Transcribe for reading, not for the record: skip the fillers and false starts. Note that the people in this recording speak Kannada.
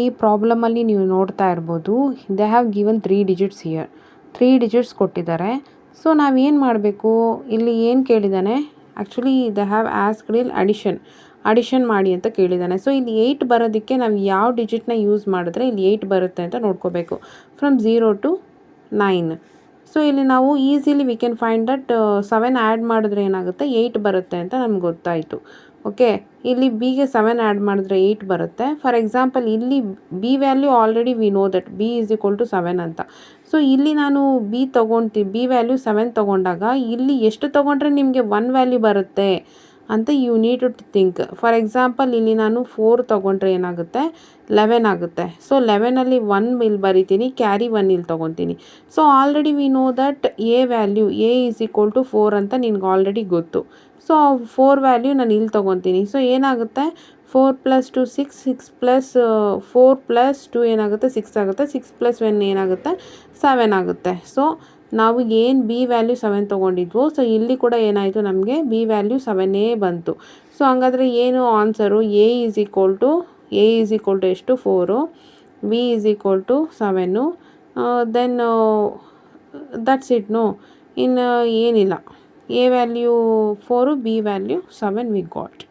ಈ ಪ್ರಾಬ್ಲಮಲ್ಲಿ ನೀವು ನೋಡ್ತಾ ಇರ್ಬೋದು, they have given 3 digits here. 3 digits ಕೊಟ್ಟಿದ್ದಾರೆ. ಸೊ ನಾವೇನು ಮಾಡಬೇಕು, ಇಲ್ಲಿ ಏನು ಕೇಳಿದ್ದಾನೆ, ಆ್ಯಕ್ಚುಲಿ ದೇ ಹ್ಯಾವ್ ಆಸ್ಕ್ಡ್ ಇಲ್ ಅಡಿಷನ್ ಮಾಡಿ ಅಂತ ಕೇಳಿದ್ದಾನೆ. ಸೊ ಇಲ್ಲಿ 8 ಬರೋದಕ್ಕೆ ನಾವು ಯಾವ ಡಿಜಿಟ್ನ ಯೂಸ್ ಮಾಡಿದ್ರೆ ಇಲ್ಲಿ 8 ಬರುತ್ತೆ ಅಂತ ನೋಡ್ಕೋಬೇಕು. From 0 to 9. ಸೊ ಇಲ್ಲಿ ನಾವು easily we can find that 7 add ಮಾಡಿದ್ರೆ ಏನಾಗುತ್ತೆ 8 ಬರುತ್ತೆ ಅಂತ ನಮ್ಗೆ ಗೊತ್ತಾಯಿತು. ಓಕೆ, ಇಲ್ಲಿ ಬಿಗೆ 7 ಆ್ಯಡ್ ಮಾಡಿದ್ರೆ 8 ಬರುತ್ತೆ. ಫಾರ್ ಎಕ್ಸಾಂಪಲ್ ಇಲ್ಲಿ B value already we know that B is equal to 7 ಅಂತ. ಸೊ ಇಲ್ಲಿ ನಾನು ಬಿ ವ್ಯಾಲ್ಯೂ 7 ತೊಗೊಂಡಾಗ ಇಲ್ಲಿ ಎಷ್ಟು ತೊಗೊಂಡ್ರೆ ನಿಮಗೆ 1 ವ್ಯಾಲ್ಯೂ ಬರುತ್ತೆ ಅಂತ you need to think. For example ಇಲ್ಲಿ ನಾನು 4 ತೊಗೊಂಡ್ರೆ ಏನಾಗುತ್ತೆ 11 ಆಗುತ್ತೆ. ಸೊ 11ಅಲ್ಲಿ 1 ಇಲ್ಲಿ ಬರಿತೀನಿ, ಕ್ಯಾರಿ 1 ಇಲ್ಲಿ ತೊಗೊತೀನಿ. So already we know that a value a is equal to 4 ಅಂತ ನಿನ್ಗೆ ಆಲ್ರೆಡಿ ಗೊತ್ತು. ಸೊ 4 ವ್ಯಾಲ್ಯೂ ನಾನು ಇಲ್ಲಿ ತೊಗೊತೀನಿ. ಸೊ ಏನಾಗುತ್ತೆ 4 + 2 6, 6 + 4 + 2 ಏನಾಗುತ್ತೆ 6 ಆಗುತ್ತೆ. 6 + 1 ಏನಾಗುತ್ತೆ 7 ಆಗುತ್ತೆ. ಸೊ ನಾವು ಏನು ಬಿ ವ್ಯಾಲ್ಯೂ 7 ತೊಗೊಂಡಿದ್ವು, ಸೊ ಇಲ್ಲಿ ಕೂಡ ಏನಾಯಿತು ನಮಗೆ ಬಿ ವ್ಯಾಲ್ಯೂ 7 ಬಂತು. ಸೊ ಹಾಗಾದರೆ ಏನು answer, A is equal to ಎಷ್ಟು 4, B is equal to 7. Then that's it. ಇನ್ನು ಏನಿಲ್ಲ, A value 4, B value 7 we got.